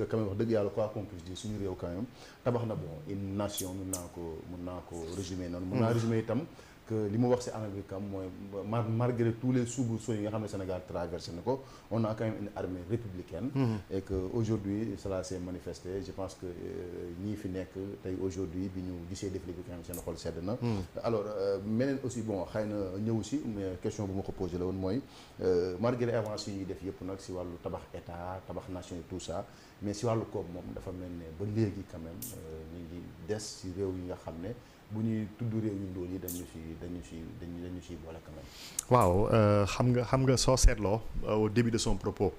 que quand même wax dëgg yàlla quoi qu'on puisse dire suñu réew quand même tabax na bon une nation mun naa ko résumer noonu. mun naa résumer itam que li mu wax si anam bi kam mooy malgré tous les soubresauts yi nga xam ne Sénégal traversé na ko on a quand même une armée républicaine. Et que aujourd'hui cela s'est manifesté je pense que ñii fi nekk tey aujourd'hui bi ñu gisee défilé bi quand même seen xol sedd na. alors meneen aussi bon xëy na ñëw si mais question bu ma ko posé la woon mooy malgré avancées yi def yëpp nag si wàllu tabax état tabax nation et tout ça mais si wàllu koom moom dafa mel ne ba léegi quand même ñu ngi des si réew yi nga xam ne bu ñuy tudd réew yu ndóol yi dañu si boole quand même. waaw xam nga soo seetloo au début de son propos.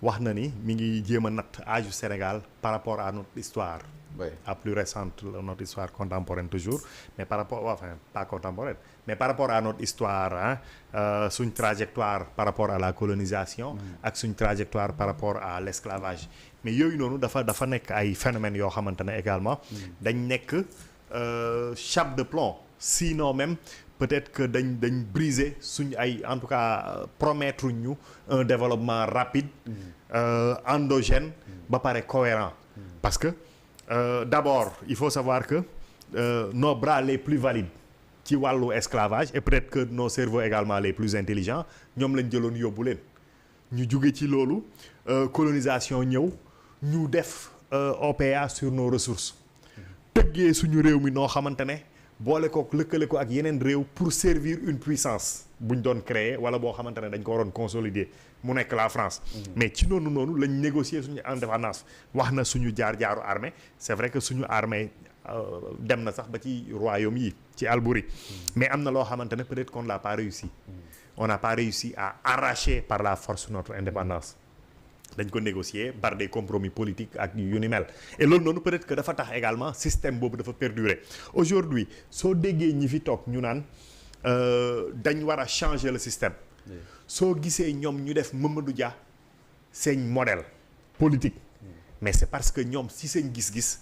wax na ni mi ngi jéem a natt âge du Sénégal par rapport à notre histoire. Oui. À plus récente notre histoire contemporaine toujours mais par rapport enfin pas contemporaine mais par rapport à notre histoire suñ trajectoire par rapport à la colonisation. ak suñ trajectoire par rapport à l'esclavage mais yooyu noonu dafa nekk ay phénomènes yoo xamante ne également. dañ nekk. Chape de plomb sinon même peut-être que dañ briser suñ ay en tout cas promettre ñu un développement rapide endogène ba pare cohérent parce que d'abord il faut savoir que nos bras les plus valides ci wàllu esclavage et peut-être que nos cerveaux également les plus intelligents ñoom lañ jëloon yóbbu leen ñu jóge ci loolu colonisation ñëw ñu def OPA sur nos ressources tëggee suñu réew mi noo xamante ne boole ko lëkkale ko ak yeneen réew pour servir une puissance buñ doon créer wala boo xamante ne dañ ko waroon consolider mu nekk la France. mais ci noonu lañ négocier suñu indépendance wax na suñu jaar-jaaru armée c'est vrai que suñu armée dem na sax ba ci royaume yi ci Albury mais am na loo xamante ne peut-être qu'on l'a pas réussi. on n'a pas réussi à arracher par la force notre indépendance. dañ ko négocier par des compromis politiques ak yu ni mel et loolu noonu peut-être que dafa tax également système boobu dafa perdurer aujourd'hui soo déggee ñi fi toog ñu naan dañ war a changer le système soo gisee ñoom ñu def Mamadou Dia seen modèle politique mais c'est parce que ñoom si seen gis-gis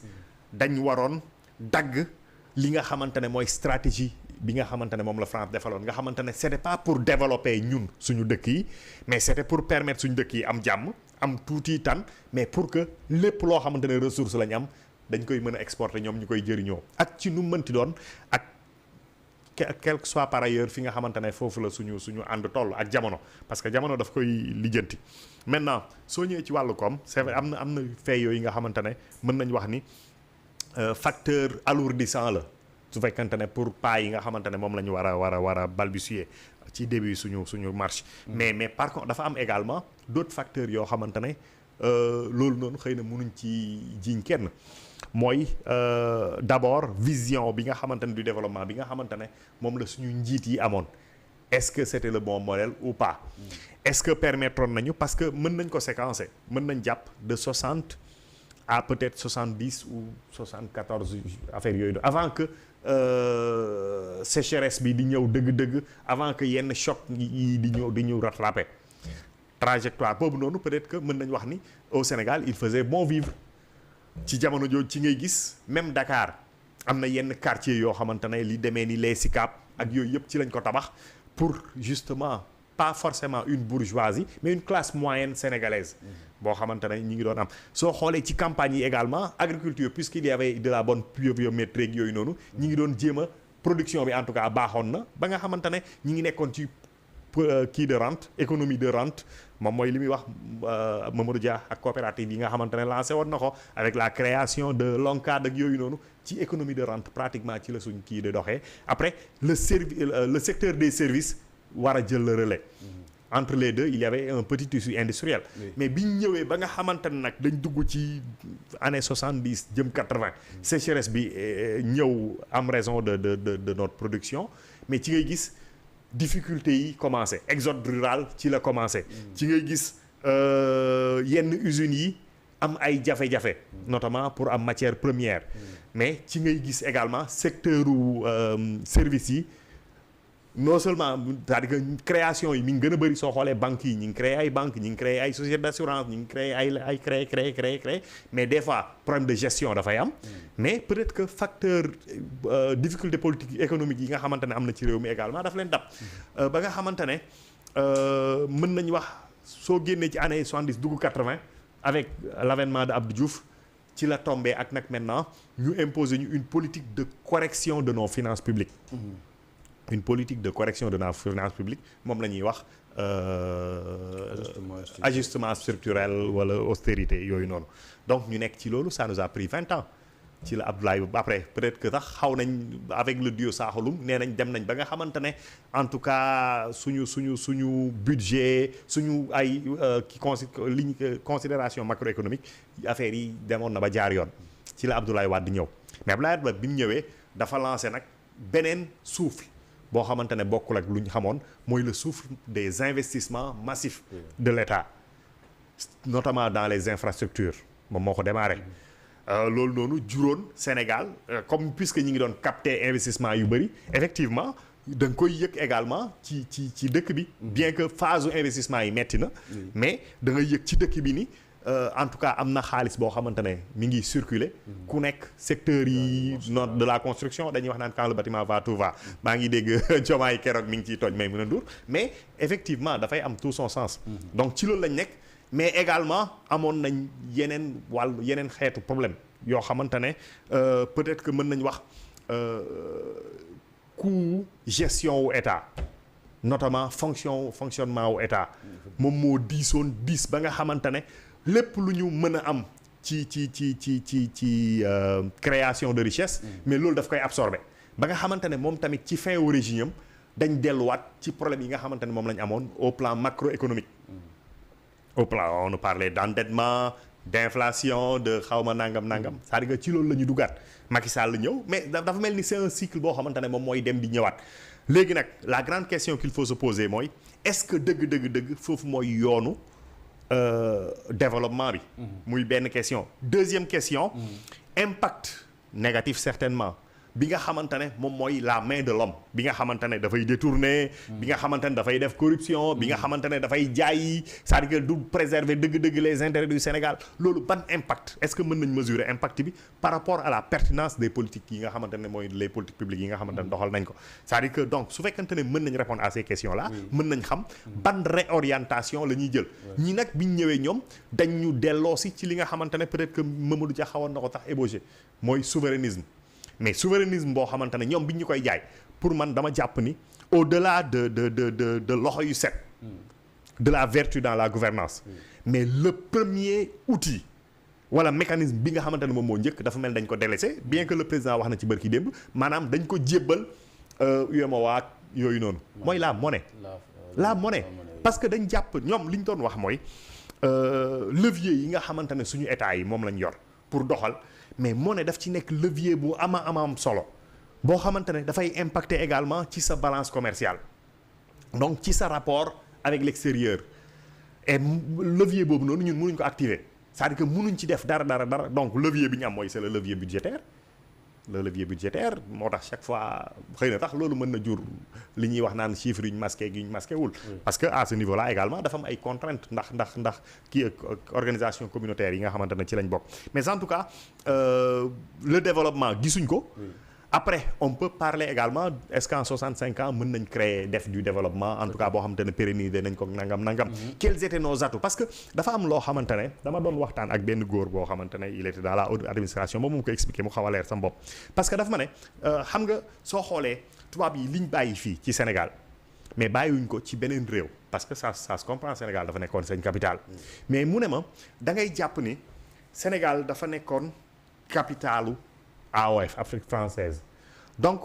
dañ waroon dagg li nga xamante ne mooy stratégie bi nga xamante ne moom la France defaloon nga xamante ne c'était pas pour développer ñun suñu dëkk yi mais c'était pour permettre suñu dëkk yi am jàmm am tuuti tan mais pour que lépp loo xamante ne ressource lañ am dañ koy mën a exporter ñoom ñu koy jëriñoo ak ci nu mënti doon ak quel que soit par ailleurs fi nga xamante ne foofu la suñu ànd toll ak jamono parce que jamono daf koy lijjanti maintenant soo ñëwee ci wàllu koom c'est vrai am na fait yooyu nga xamante ne mën nañ wax ni facteur alourdissant la su fekkante ne pour pas yi nga xamante ne moom la ñu war a balbutier ci début suñu marche mais par contre dafa am également d'autres facteurs yoo xamante ne loolu noonu xëy na mënuñ ci jiiñ kenn mooy d'abord vision bi nga xamante ne du développement bi nga xamante ne moom la suñu njiit yi amoon est-ce que c'était le bon modèle ou pas est-ce que permettre nañu parce que mën nañ ko séquencer mën nañ jàpp de 60 à peut-être 70 ou 74 affaires yooyu avant que sécheresse bi di ñëw dëgg-dëgg avant que yenn choc yi di ñëw rattraper trajectoire boobu noonu peut-être que mën nañ wax ni au Sénégal il faisait bon vivre ci jamono jooju ci ngay gis même Dakar am na yenn quartier yoo xamante ne li demee ni les Sicap ak yooyu yëpp ci lañ ko tabax pour justement pas forcément une bourgeoisie mais une classe moyenne sénégalaise boo xamante ne ñi ngi doon am soo xoolee ci campagne yi également agriculture puisqu'il y avait de la bonne pluviométrie yooyu noonu ñi ngi doon jéem a production bi en tout cas baaxoon na ba nga xamante ne ñi ngi nekkoon ci kii de rente économie de rente moom mooy li muy wax Mamadou Dia ak coopérative yi nga xamante ne lancé woon na ko avec la création de l'ONCAD ak yooyu noonu ci économie de rente pratiquement ci la suñ kii de doxee après le secteur des services war a jël le relais entre les deux il y avait un petit tissu industriel mais biñ ñëwee ba nga xamante ne nag dañ dugg ci année 70 jëm 80 sécheresse bi ñëw am raison de notre production mais ci ngay gis difficulté yi commencé exode rural ci la commencé ci ngay gis yenn usines yi am ay jafe-jafe notamment pour am matière première mais ci ngay gis également secteur u service yi non seulement c'est-à-dire que création yi mi ngi gën a bëri soo xoolee banques yi ñi ngi créé ay banques ñi ngi créé ay sociétés d'assurance ñi ngi créé ay créé mais des fois problème de gestion dafay am mais peut-être que facteur difficulté politique économique yi nga xamante ne am na ci réew mi également daf leen dab ba nga xamante ne mën nañ wax soo génnee ci année 70 dugg 80 avec l'avènement de Abdou Diouf ci la tombé ak nag maintenant ñu imposer ñu une politique de correction de nos finances publiques. Une politique de correction de nos finances publiques moom la ñuy wax ajustement structurel wala austérité yooyu noonu donc ñu nekk ci loolu ça nous a pris 20 ans ci la Abdoulaye après peut-être que sax xaw nañ avec le duo Sakho-Loum nee nañ dem nañ ba nga xamante ne en tout cas suñu budget suñu ay ligne considération macroéconomique affaire yi demoon na ba jaar yoon ci la Abdoulaye Wade ñëw mais Abdoulaye Wade bi mu ñëwee dafa lancé nag beneen souffle boo xamante ne bokkul ak lu ñu xamoon mooy le souffle des investissements massifs de l'État notamment dans les infrastructures moom moo ko démarré loolu noonu juróon Sénégal comme puisque ñi ngi doon capter investissement yu bëri effectivement da nga koy yëg également ci dëkk bi bien que phase investissement yi metti na mais da nga yëg ci dëkk bi ni en tout cas am na xaalis boo xamante ne mi ngi circuler ku nekk secteur yi de la construction dañuy wax naan quand le bâtiment va tout va maa ngi dégg Diomaye keroog mi ngi ciy toj may mën a ndur mais effectivement dafay am tout son sens donc ci loolu lañ nekk mais également amoon nañ yeneen xeetu problème yoo xamante ne peut-être que mën nañ wax coût gestion wu état notamment fonctionnement wu état moom moo diis ba nga xamante ne lépp lu ñu mën a am ci création de richesse mais loolu daf koy absorber ba nga xamante ne moom tamit ci fin wu régime am dañ delluwaat ci problème yi nga xamante ne moom lañ amoon au plan macroéconomique au plan on nous parlait d'endettement d'inflation de xawma nangam c'est-à-dire que ci loolu la ñu dugaat Macky Sall la ñëw mais dafa mel ni c'est un cycle boo xamante ne moom mooy dem di ñëwaat léegi nag la grande question qu'il faut se poser mooy est-ce que dëgg foofu mooy yoonu développement bi muy benn question deuxième question impact négatif certainement bi nga xamante ne moom mooy la main de l'homme bi nga xamante ne dafay détourner bi nga xamante ne dafay def corruption bi nga xamante ne dafay jaay c'est-à-dire que du préserver dëgg-dëgg les intérêts du Sénégal loolu ban impact est-ce que mën nañ mesurer impact bi par rapport à la pertinence des politiques yi nga xamante ne mooy les politiques publiques yi nga xamante ne doxal nañ ko c'est-à-dire que donc su fekkante ne mën nañ répondre à ces questions là mën nañ xam ban réorientation la ñuy jël ñi nag biñ ñëwee ñoom dañ ñu delloo si ci li nga xamante ne peut-être que Mamadou Dia xawoon na ko tax ébauché mooy souverainisme mais souverainisme boo xamante ne ñoom bi ñu koy jaay pour man dama jàpp ni au-delà de loxo yu set de la vertu dans la gouvernance mais le premier outil wala mécanisme bi nga xamante ne moom moo njëkk dafa mel dañ ko délaissé bien que le président wax na ci bërki démb maanaam dañ ko jébbal UEMOA yooyu noonu mooy la monnaie parce que dañ jàpp ñoom li ñu doon wax mooy levier yi nga xamante ne suñu état yi moom lañ yor pour doxal mais monnaie daf ci nekk levier bu am solo boo xamante ne dafay impacter également ci sa balance commerciale donc ci sa rapport avec l'extérieur et levier boobu noonu ñun mënuñ ko activer c'est-à-dire que mënuñ ci def dara donc levier bi ñu am mooy c'est le levier budgétaire moo tax chaque fois xëy na tax loolu mën na jur li ñuy wax naan chiffres yu ñu masqué wul parce que à ce niveau là également dafa am ay contraintes ndax kii organisation communautaire yi nga xamante ne ci lañ bokk mais en tout cas le développement gisuñ ko après on peut parler également est-ce qu'en 65 ans mën nañ créer def du développement en tout cas boo xamante ne pérenniser nañ ko nangam quels étaient nos atouts parce que dafa am loo xamante ne dama doon waxtaan ak benn góor boo xamante ne il était dans la haute administration moom mu ko expliqué mu xaw a leer sama bopp parce que dafa ma ne xam nga soo xoolee tubaab yi liñ bàyyi fii ci Sénégal mais bàyyiwuñ ko ci beneen réew parce que ça se comprend Sénégal dafa nekkoon seen capitale mais mu ne ma da ngay jàpp ni Sénégal dafa nekkoon capitalu AOF Afrique française donc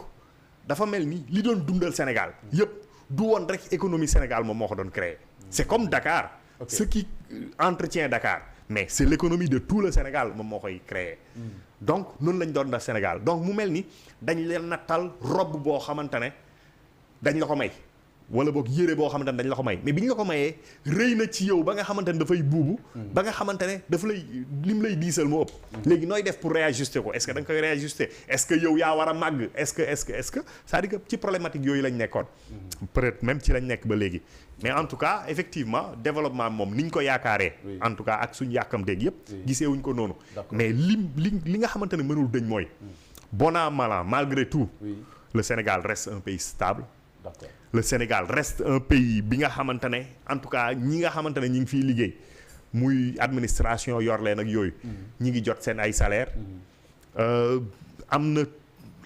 dafa mel ni li doon dundal Sénégal yëpp du woon rek économie Sénégal moom moo ko doon créer c'est comme Dakar ce qui entretient Dakar mais c'est l'économie de tout le Sénégal moom moo koy créer donc noonu lañ doon def Sénégal donc mu mel ni dañ leen nattal robe boo xamante ne dañ la ko may wala boog yére boo xamante ne dañ la ko may mais bi ñu la ko mayee rëy na ci yow ba nga xamante ne dafay buubu ba nga xamante ne dafa lay lim lay diisal moo ëpp léegi nooy def pour réajuster ko est-ce que da nga koy réajuster est-ce que yow yaa war a màgg est-ce que c'est-à-dire que ci problématique yooyu lañ nekkoon peut-être même ci lañ nekk ba léegi mais en tout cas effectivement développement moom ni ñu ko yaakaaree en tout cas ak suñu yàkkamteeg yëpp giseewuñ ko noonu mais li nga xamante ne mënul dëñ mooy bon an mal an malgré tout le Sénégal reste un pays stable le Sénégal reste un pays bi nga xamante ne en tout cas ñi nga xamante ne ñi ngi fiy liggéey muy administration yor leen ak yooyu ñi ngi jot seen ay salaire am na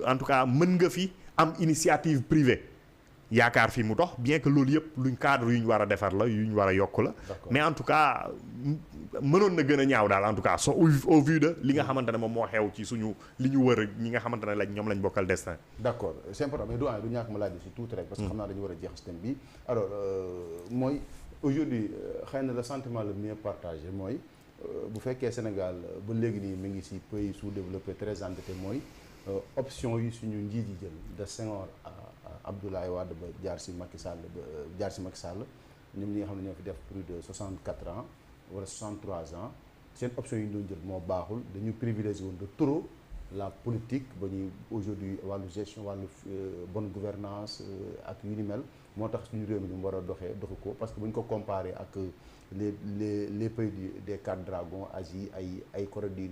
en tout cas mën nga fi am initiative privée yaakaar fi mu dox bien que loolu yëpp luñ cadre yu ñu war a defar la yu ñu war a yokk la mais en tout cas mënoon na gën a ñaaw daal en tout cas au vu de li nga xamante ne moom moo xew ci suñu li ñu wër ñi nga xamante ne ñoom lañ bokkal destin. d'accord c'est important mais du ñàkk ma laaj si tuuti rek parce que xam naa dañu war a jeex système bi alors mooy aujourd'hui xëy na le sentiment le mieux partagé mooy bu fekkee Sénégal ba léegi nii mi ngi si pays sous-développé très endetté mooy option yi suñu njiit yi jël de Senghor Abdoulaye Wade ba jaar si Macky Sall ñoom ñi nga xam ne ñoo fi def plus de 64 ans wala 63 ans seen option yi ñu doon jël moo baaxul dañu privilégié woon de trop la politique ba ñuy aujourd'hui wàllu gestion wàllu bonne gouvernance ak yu ni mel moo tax suñu réew mi ni mu war a doxu ko parce que bu ñu ko comparé ak les pays des quatre dragons Asie ay Corée du